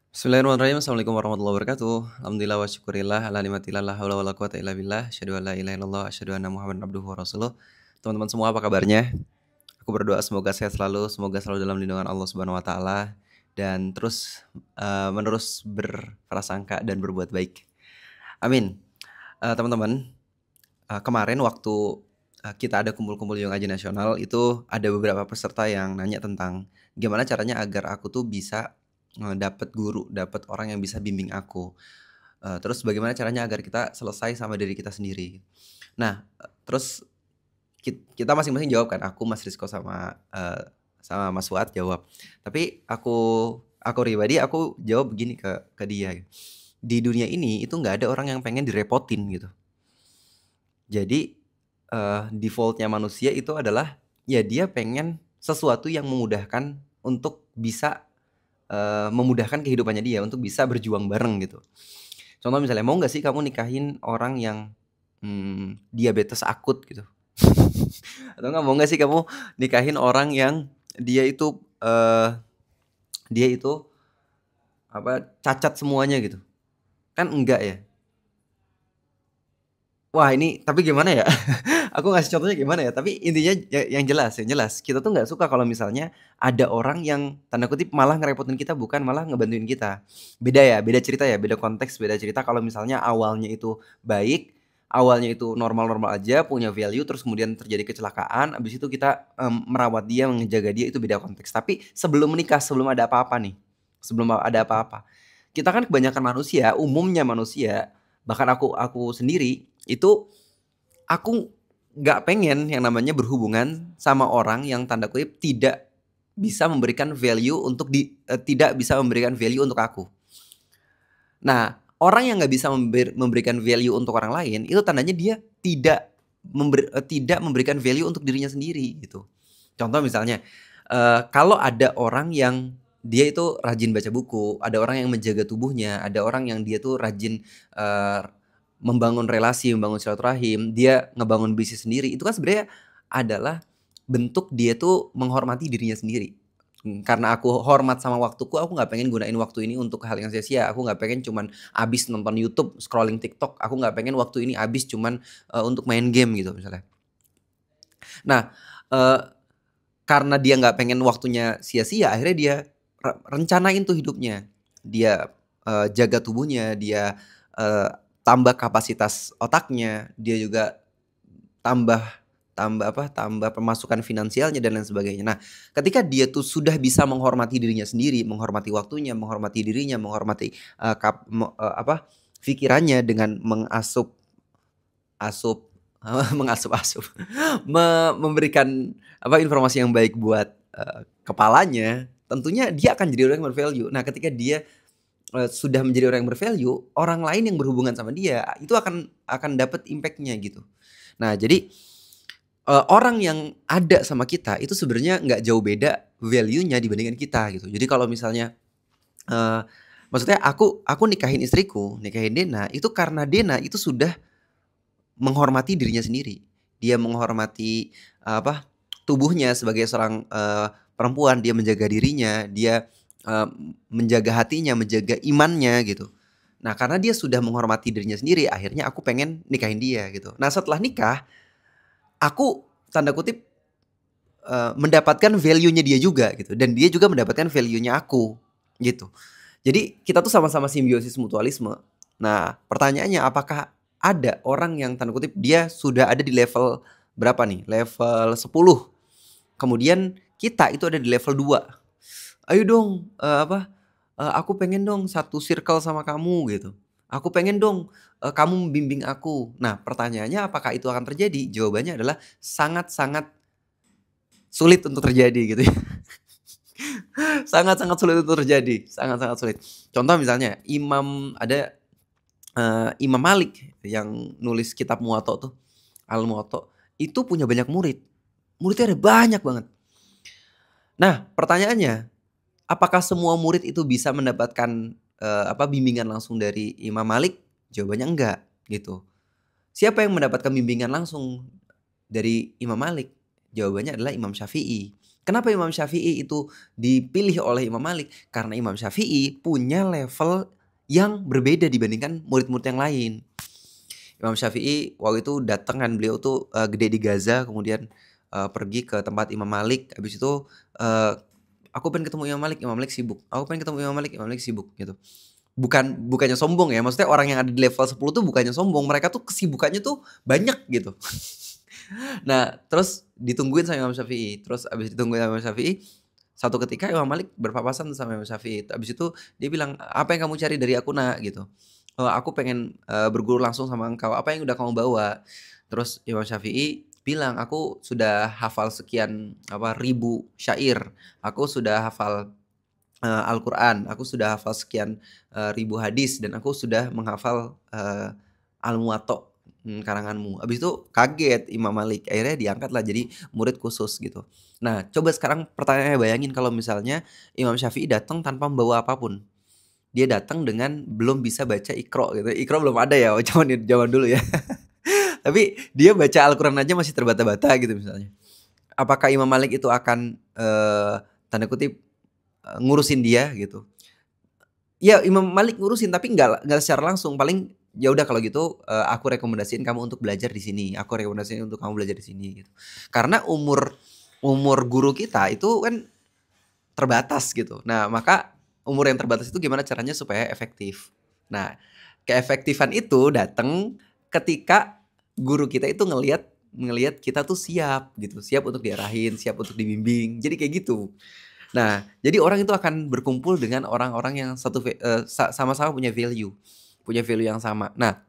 Bismillahirrahmanirrahim. Assalamualaikum warahmatullahi wabarakatuh. Alhamdulillah wa syukurillah ala nikmatillah la haula wala quwata illa billah. Asyhadu an la ilaha illallah, asyhadu anna Muhammadan abduhu wa rasuluh. Teman-teman semua apa kabarnya? Aku berdoa semoga sehat selalu, semoga selalu dalam lindungan Allah Subhanahu wa taala dan terus menerus berprasangka dan berbuat baik. Amin. Teman-teman, kemarin waktu kita ada kumpul-kumpul Young Aji Nasional itu ada beberapa peserta yang nanya tentang gimana caranya agar aku tuh bisa dapet guru, dapet orang yang bisa bimbing aku. Terus bagaimana caranya agar kita selesai sama diri kita sendiri. Nah, terus kita masing-masing jawab kan, aku, Mas Rizko, sama Mas Fuad jawab. Tapi aku pribadi aku jawab begini ke dia, di dunia ini itu nggak ada orang yang pengen direpotin gitu. Jadi default-nya manusia itu adalah ya dia pengen sesuatu yang memudahkan untuk bisa memudahkan kehidupannya dia, untuk bisa berjuang bareng gitu. Contoh misalnya, mau nggak sih kamu nikahin orang yang diabetes akut gitu? Atau nggak, mau nggak sih kamu nikahin orang yang dia itu cacat semuanya gitu? Kan enggak ya? Wah ini tapi gimana ya? Aku ngasih contohnya gimana ya? Tapi intinya yang jelas kita tuh nggak suka kalau misalnya ada orang yang tanda kutip malah ngerepotin kita, bukan malah ngebantuin kita. Beda ya, beda cerita ya, beda konteks, beda cerita kalau misalnya awalnya itu baik, awalnya itu normal-normal aja, punya value, terus kemudian terjadi kecelakaan, abis itu kita merawat dia, menjaga dia, itu beda konteks. Tapi sebelum menikah, sebelum ada apa-apa nih, sebelum ada apa-apa, kita kan kebanyakan manusia, umumnya manusia, bahkan aku sendiri itu, aku nggak pengen yang namanya berhubungan sama orang yang tanda kutip tidak bisa memberikan value tidak bisa memberikan value untuk aku. Nah, orang yang nggak bisa memberikan value untuk orang lain, itu tandanya dia tidak memberikan value untuk dirinya sendiri gitu. Contoh misalnya, kalau ada orang yang dia itu rajin baca buku, ada orang yang menjaga tubuhnya, ada orang yang dia tuh rajin membangun relasi, membangun silaturahim, dia ngebangun bisnis sendiri, itu kan sebenarnya adalah bentuk dia tuh menghormati dirinya sendiri. Karena aku hormat sama waktuku, aku nggak pengen gunain waktu ini untuk hal yang sia-sia. Aku nggak pengen cuman abis nonton YouTube, scrolling TikTok. Aku nggak pengen waktu ini abis cuman untuk main game gitu misalnya. Nah, karena dia nggak pengen waktunya sia-sia, akhirnya dia rencanain tuh hidupnya. Dia jaga tubuhnya, dia tambah kapasitas otaknya, dia juga tambah tambah pemasukan finansialnya dan lain sebagainya. Nah, ketika dia tuh sudah bisa menghormati dirinya sendiri, menghormati waktunya, menghormati dirinya, menghormati pikirannya dengan asup mengasup-asup, memberikan informasi yang baik buat kepalanya, tentunya dia akan jadi orang yang bervalue. Nah, ketika dia sudah menjadi orang yang bervalue, orang lain yang berhubungan sama dia itu akan dapat impact-nya gitu. Nah, jadi orang yang ada sama kita itu sebenarnya nggak jauh beda value-nya dibandingkan kita gitu. Jadi kalau misalnya maksudnya aku nikahin istriku, nikahin Dena, itu karena Dena itu sudah menghormati dirinya sendiri. Dia menghormati tubuhnya sebagai seorang perempuan, dia menjaga dirinya, dia menjaga hatinya, menjaga imannya gitu. Nah, karena dia sudah menghormati dirinya sendiri, akhirnya aku pengen nikahin dia gitu. Nah, setelah nikah, aku tanda kutip mendapatkan value-nya dia juga gitu, dan dia juga mendapatkan value-nya aku gitu. Jadi kita tuh sama-sama simbiosis mutualisme. Nah, pertanyaannya, apakah ada orang yang tanda kutip dia sudah ada di level berapa nih? Level 10. Kemudian kita itu ada di level 2. Ayo dong, aku pengen dong satu circle sama kamu gitu. Aku pengen dong kamu membimbing aku. Nah, pertanyaannya apakah itu akan terjadi? Jawabannya adalah sangat-sangat sulit untuk terjadi gitu ya. Sangat-sangat sulit untuk terjadi, sangat-sangat sulit. Contoh misalnya Imam Malik yang nulis kitab Muwatta tuh, Al-Muwatta, itu punya banyak murid. Muridnya ada banyak banget. Nah, pertanyaannya, apakah semua murid itu bisa mendapatkan bimbingan langsung dari Imam Malik? Jawabannya enggak, gitu. Siapa yang mendapatkan bimbingan langsung dari Imam Malik? Jawabannya adalah Imam Syafi'i. Kenapa Imam Syafi'i itu dipilih oleh Imam Malik? Karena Imam Syafi'i punya level yang berbeda dibandingkan murid-murid yang lain. Imam Syafi'i waktu itu datang kan, beliau tuh gede di Gaza, kemudian pergi ke tempat Imam Malik, habis itu aku pengen ketemu Imam Malik sibuk. Aku pengen ketemu Imam Malik sibuk gitu. Bukannya sombong ya, maksudnya orang yang ada di level 10 tuh bukannya sombong, mereka tuh kesibukannya tuh banyak gitu. Nah, terus ditungguin sama Imam Syafi'i. Terus abis ditungguin sama Imam Syafi'i, satu ketika Imam Malik berpapasan sama Imam Syafi'i. Abis itu dia bilang, "Apa yang kamu cari dari aku, Nak?" gitu. "Oh, aku pengen berguru langsung sama engkau. Apa yang udah kamu bawa?" Terus Imam Syafi'i bilang, "Aku sudah hafal sekian ribu syair. Aku sudah hafal Al-Qur'an. Aku sudah hafal sekian ribu hadis dan aku sudah menghafal Al-Muwatta karanganmu." Habis itu kaget Imam Malik, akhirnya diangkatlah jadi murid khusus gitu. Nah, coba sekarang pertanyaannya, bayangin kalau misalnya Imam Syafi'i datang tanpa membawa apapun. Dia datang dengan belum bisa baca Iqra gitu. Iqra belum ada ya, zaman dulu ya. Tapi dia baca Al-Qur'an aja masih terbata-bata gitu misalnya. Apakah Imam Malik itu akan tanda kutip ngurusin dia gitu? Ya Imam Malik ngurusin tapi nggak secara langsung, paling ya udah kalau gitu aku rekomendasiin kamu untuk belajar di sini, aku rekomendasiin untuk kamu belajar di sini gitu. Karena umur guru kita itu kan terbatas gitu. Nah, maka umur yang terbatas itu gimana caranya supaya efektif. Nah, keefektifan itu datang ketika guru kita itu ngelihat kita tuh siap gitu, siap untuk diarahin, siap untuk dibimbing. Jadi kayak gitu. Nah, jadi orang itu akan berkumpul dengan orang-orang yang sama-sama punya value yang sama. Nah,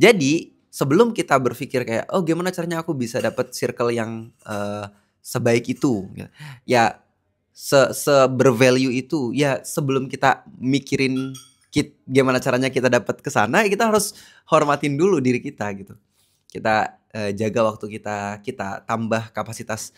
jadi sebelum kita berpikir kayak, "Oh, gimana caranya aku bisa dapat circle yang sebaik itu?" Ya, bervalue itu, ya sebelum kita mikirin gimana caranya kita dapat ke sana, ya kita harus hormatin dulu diri kita gitu. Kita jaga waktu kita tambah kapasitas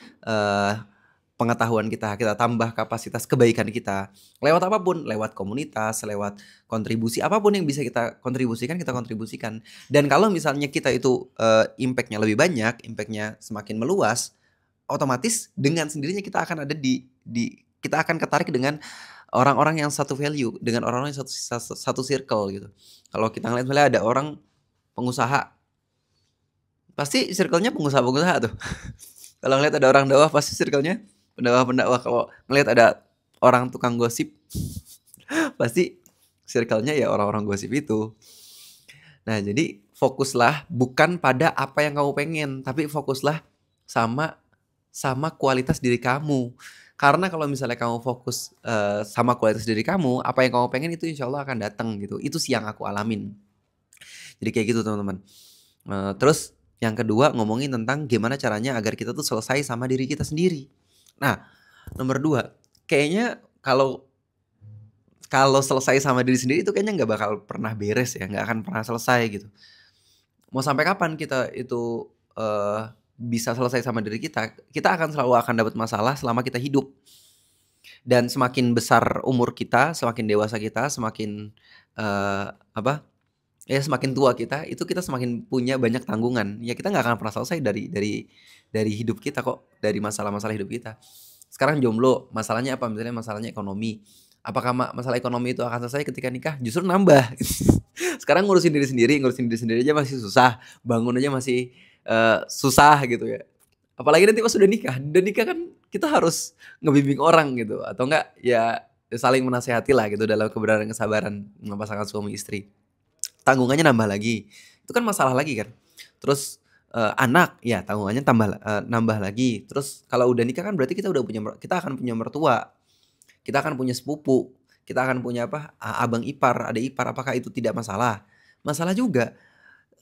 pengetahuan kita tambah kapasitas kebaikan kita. Lewat apapun, lewat komunitas, lewat kontribusi apapun yang bisa kita kontribusikan. Dan kalau misalnya kita itu impact-nya lebih banyak, impact-nya semakin meluas, otomatis dengan sendirinya kita akan ada kita akan ketarik dengan orang-orang yang satu value, dengan orang-orang yang satu circle gitu. Kalau kita ngeliat misalnya ada orang pengusaha, pasti circle-nya pengusaha-pengusaha tuh. Kalau ngeliat ada orang dakwah, pasti circle-nya pendakwah-pendakwah. Kalau ngelihat ada orang tukang gosip, pasti circle-nya ya orang-orang gosip itu. Nah, jadi fokuslah bukan pada apa yang kamu pengen, tapi fokuslah sama kualitas diri kamu. Karena kalau misalnya kamu fokus sama kualitas diri kamu, apa yang kamu pengen itu insya Allah akan datang gitu. Itu sih yang aku alamin. Jadi kayak gitu teman-teman. Terus yang kedua ngomongin tentang gimana caranya agar kita tuh selesai sama diri kita sendiri. Nah, nomor 2, kayaknya kalau selesai sama diri sendiri itu kayaknya nggak bakal pernah beres ya, nggak akan pernah selesai gitu. Mau sampai kapan kita itu bisa selesai sama diri kita akan selalu dapat masalah selama kita hidup. Dan semakin besar umur kita, semakin dewasa kita, semakin semakin tua kita, itu kita semakin punya banyak tanggungan. Ya kita nggak akan pernah selesai dari hidup kita kok, dari masalah-masalah hidup kita. Sekarang jomblo, masalahnya apa? Misalnya masalahnya ekonomi. Apakah masalah ekonomi itu akan selesai ketika nikah? Justru nambah. Sekarang ngurusin diri sendiri aja masih susah, bangun aja masih susah gitu ya. Apalagi nanti pas udah nikah. Dan nikah kan kita harus ngebimbing orang gitu, atau enggak ya saling menasehati lah gitu dalam kebenaran dan kesabaran pasangan suami istri. Tanggungannya nambah lagi. Itu kan masalah lagi kan. Terus anak, ya tanggungannya nambah lagi. Terus kalau udah nikah kan berarti kita akan punya mertua. Kita akan punya sepupu. Kita akan punya abang ipar, adik ipar. Apakah itu tidak masalah? Masalah juga.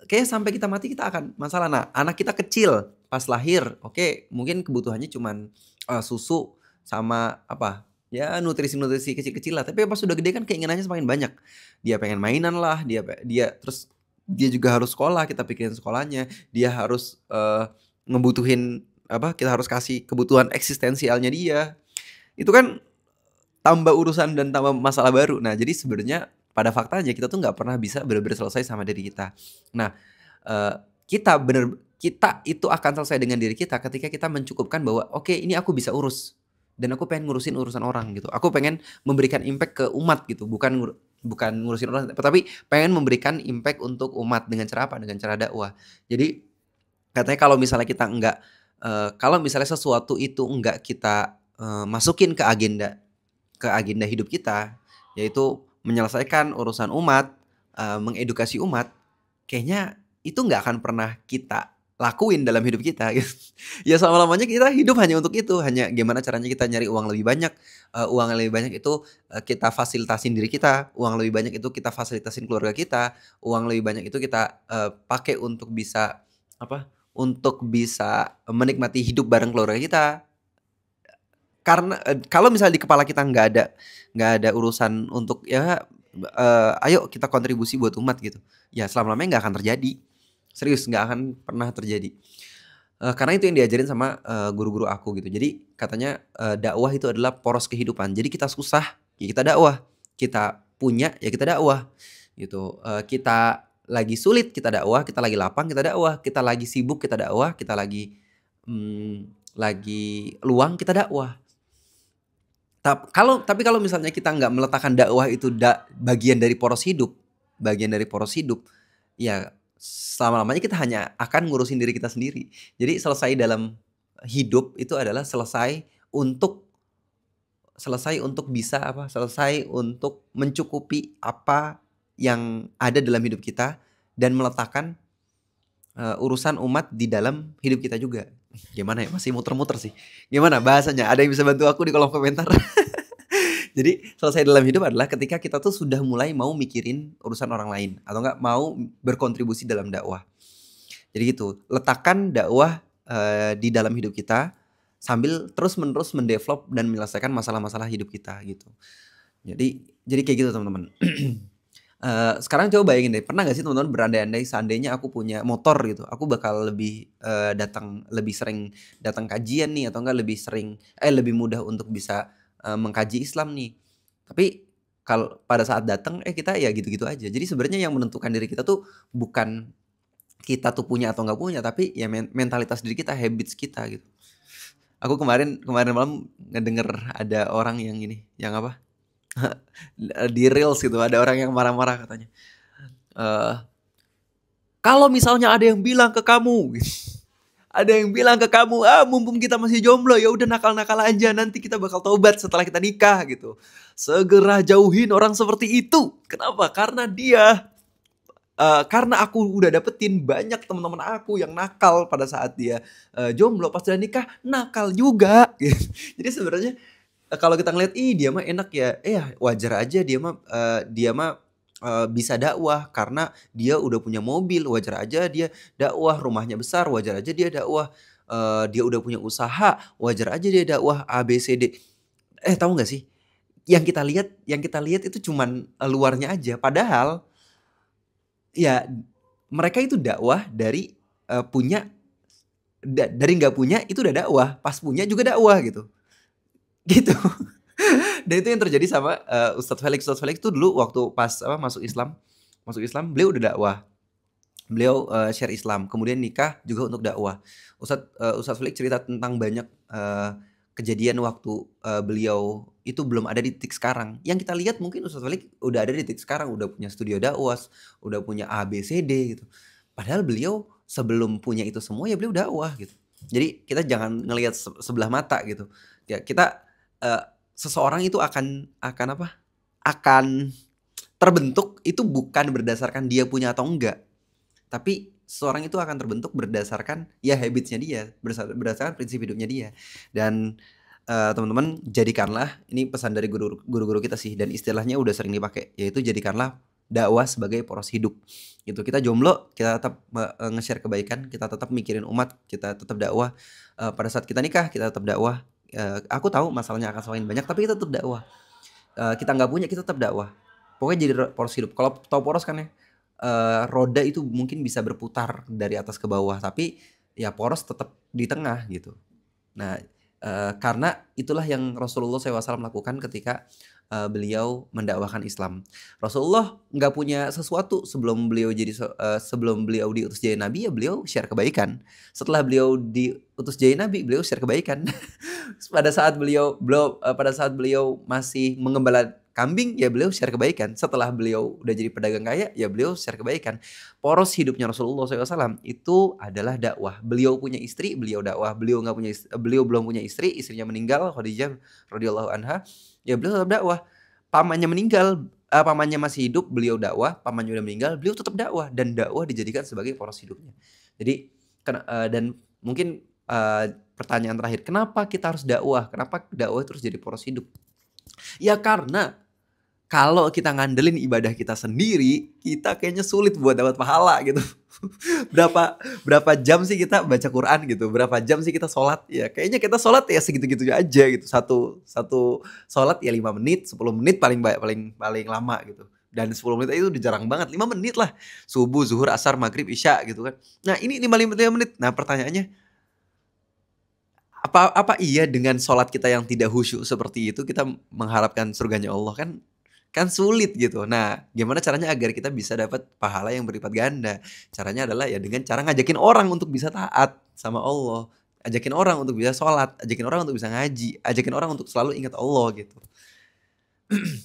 Kayaknya sampai kita mati kita akan masalah. Nah, anak kita kecil pas lahir, oke, mungkin kebutuhannya cuman susu sama ya nutrisi kecil-kecil lah. Tapi pas sudah gede kan keinginannya semakin banyak. Dia pengen mainan lah, terus dia juga harus sekolah, kita pikirin sekolahnya. Dia harus ngebutuhin kita harus kasih kebutuhan eksistensialnya dia. Itu kan tambah urusan dan tambah masalah baru. Nah, jadi sebenarnya pada faktanya kita tuh nggak pernah bisa benar-benar selesai sama diri kita. Nah, kita itu akan selesai dengan diri kita ketika kita mencukupkan bahwa, "Oke, ini aku bisa urus, dan aku pengen ngurusin urusan orang," gitu. Aku pengen memberikan impact ke umat gitu, bukan ngurusin orang, tapi pengen memberikan impact untuk umat dengan cara apa? Dengan cara dakwah. Jadi katanya kalau misalnya sesuatu itu enggak kita, masukin ke agenda hidup kita, yaitu menyelesaikan urusan umat, mengedukasi umat, kayaknya itu nggak akan pernah kita lakuin dalam hidup kita gitu. Ya selama-lamanya kita hidup hanya untuk itu, hanya gimana caranya kita nyari uang lebih banyak, uang yang lebih banyak itu, kita fasilitasin diri kita, uang lebih banyak itu kita fasilitasin keluarga kita, uang lebih banyak itu kita, pakai untuk bisa apa, untuk bisa menikmati hidup bareng keluarga kita. Karena, kalau misalnya di kepala kita nggak ada urusan untuk ya, ayo kita kontribusi buat umat gitu, ya selama-lamanya nggak akan terjadi. Serius nggak akan pernah terjadi. Karena itu yang diajarin sama, guru-guru aku gitu. Jadi katanya, dakwah itu adalah poros kehidupan. Jadi kita susah, ya kita dakwah, kita punya, ya kita dakwah gitu. Kita lagi sulit, kita dakwah, kita lagi lapang, kita dakwah, kita lagi sibuk, kita dakwah, kita lagi luang, kita dakwah. Tapi kalau misalnya kita nggak meletakkan dakwah itu bagian dari poros hidup, ya selama-lamanya kita hanya akan ngurusin diri kita sendiri. Jadi selesai dalam hidup itu adalah selesai untuk mencukupi apa yang ada dalam hidup kita dan meletakkan, urusan umat di dalam hidup kita juga. Gimana ya? Masih muter-muter sih. Gimana bahasanya? Ada yang bisa bantu aku di kolom komentar? Jadi selesai dalam hidup adalah ketika kita tuh sudah mulai mau mikirin urusan orang lain atau enggak mau berkontribusi dalam dakwah. Jadi gitu, letakkan dakwah, di dalam hidup kita sambil terus-menerus mendevelop dan menyelesaikan masalah-masalah hidup kita gitu. Jadi kayak gitu teman-teman. Sekarang coba bayangin deh, pernah nggak sih teman-teman berandai-andai seandainya aku punya motor gitu, aku bakal lebih sering datang kajian nih atau enggak lebih mudah untuk bisa, mengkaji Islam nih. Tapi kalau pada saat datang, kita ya gitu-gitu aja. Jadi sebenarnya yang menentukan diri kita tuh bukan kita tuh punya atau nggak punya, tapi ya mentalitas diri kita, habits kita gitu. Aku kemarin kemarin malam ngedenger ada orang yang ini, yang apa, di reels gitu ada orang yang marah-marah katanya, eee, "Kalau misalnya ada yang bilang ke kamu," ada yang bilang ke kamu, "Ah, mumpung kita masih jomblo, ya udah nakal-nakal aja, nanti kita bakal tobat setelah kita nikah," gitu. Segera jauhin orang seperti itu. Kenapa? Karena aku udah dapetin banyak teman-teman aku yang nakal pada saat dia, jomblo, pas udah nikah nakal juga. Jadi sebenarnya, kalau kita ngeliat, "Ih, dia mah enak ya," ya wajar aja dia mah bisa dakwah karena dia udah punya mobil, wajar aja dia dakwah, rumahnya besar, wajar aja dia dakwah, dia udah punya usaha, wajar aja dia dakwah A, B, C, D. Tahu nggak sih, yang kita lihat itu cuman, luarnya aja, padahal ya mereka itu dakwah punya dari nggak punya itu udah dakwah, pas punya juga dakwah gitu, gitu. Dan itu yang terjadi sama, Ustadz Felix tuh dulu waktu pas apa, masuk Islam beliau udah dakwah. Beliau, share Islam, kemudian nikah juga untuk dakwah. Ustadz Felix cerita tentang banyak, kejadian waktu, beliau itu belum ada di titik sekarang. Yang kita lihat mungkin Ustadz Felix udah ada di titik sekarang, udah punya studio dakwah, udah punya A, B, C, D gitu. Padahal beliau sebelum punya itu semua ya beliau dakwah gitu. Jadi kita jangan ngelihat sebelah mata gitu. Ya kita, seseorang itu akan apa, akan terbentuk itu bukan berdasarkan dia punya atau enggak. Tapi seseorang itu akan terbentuk berdasarkan ya habits-nya dia, berdasarkan prinsip hidupnya dia. Dan, teman-teman jadikanlah ini pesan dari guru-guru kita sih dan istilahnya udah sering dipakai, yaitu jadikanlah dakwah sebagai poros hidup, gitu. Kita jomblo, kita tetap, nge-share kebaikan, kita tetap mikirin umat, kita tetap dakwah, pada saat kita nikah, kita tetap dakwah, aku tahu masalahnya akan semakin banyak, tapi kita tetap dakwah. Kita nggak punya, kita tetap dakwah. Pokoknya jadi poros hidup. Kalau tahu poros kan ya, roda itu mungkin bisa berputar dari atas ke bawah, tapi ya poros tetap di tengah gitu. Nah, karena itulah yang Rasulullah SAW lakukan ketika, beliau mendakwahkan Islam. Rasulullah nggak punya sesuatu sebelum beliau diutus jadi nabi, ya beliau share kebaikan. Setelah beliau diutus jadi nabi, beliau share kebaikan. Pada saat beliau masih mengembala kambing, ya beliau share kebaikan. Setelah beliau udah jadi pedagang kaya, ya beliau share kebaikan. Poros hidupnya Rasulullah SAW itu adalah dakwah. Beliau punya istri, beliau dakwah. Beliau belum punya istri, istrinya meninggal, Khadijah radhiyallahu anha, ya beliau tetap dakwah. Pamannya meninggal, pamannya masih hidup, beliau dakwah. Pamannya udah meninggal, beliau tetap dakwah. Dan dakwah dijadikan sebagai poros hidupnya. Jadi dan mungkin pertanyaan terakhir, kenapa kita harus dakwah? Kenapa dakwah terus jadi poros hidup? Ya karena kalau kita ngandelin ibadah kita sendiri, kita kayaknya sulit buat dapat pahala gitu. berapa jam sih kita baca Quran gitu? Berapa jam sih kita sholat? Ya kayaknya kita sholat ya segitu-gitu aja gitu. Satu sholat ya 5 menit, 10 menit paling lama gitu. Dan 10 menit itu udah jarang banget, 5 menit lah. Subuh, zuhur, asar, maghrib, isya gitu kan. Nah ini 5 menit. Nah pertanyaannya, apa iya dengan sholat kita yang tidak khusyuk seperti itu kita mengharapkan surganya Allah? Kan sulit gitu. Nah, gimana caranya agar kita bisa dapat pahala yang berlipat ganda? Caranya adalah ya dengan cara ngajakin orang untuk bisa taat sama Allah, ajakin orang untuk bisa sholat, ajakin orang untuk bisa ngaji, ajakin orang untuk selalu ingat Allah gitu.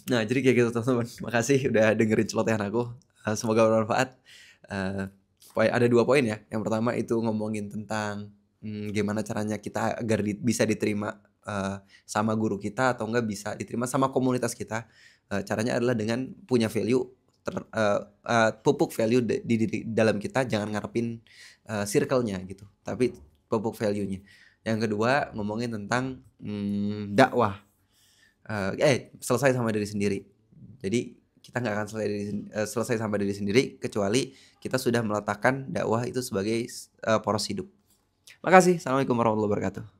Nah, jadi kayak gitu teman-teman. Makasih udah dengerin celotehan aku. Semoga bermanfaat. Ada 2 poin ya. Yang pertama itu ngomongin tentang gimana caranya kita agar bisa diterima sama guru kita, atau enggak bisa diterima sama komunitas kita. Caranya adalah dengan punya value, pupuk value di dalam kita, jangan ngarepin circle-nya gitu, tapi pupuk value-nya. Yang kedua ngomongin tentang dakwah. Selesai sama diri sendiri. Jadi kita nggak akan selesai sama diri sendiri kecuali kita sudah meletakkan dakwah itu sebagai poros hidup. Makasih. Assalamualaikum warahmatullahi wabarakatuh.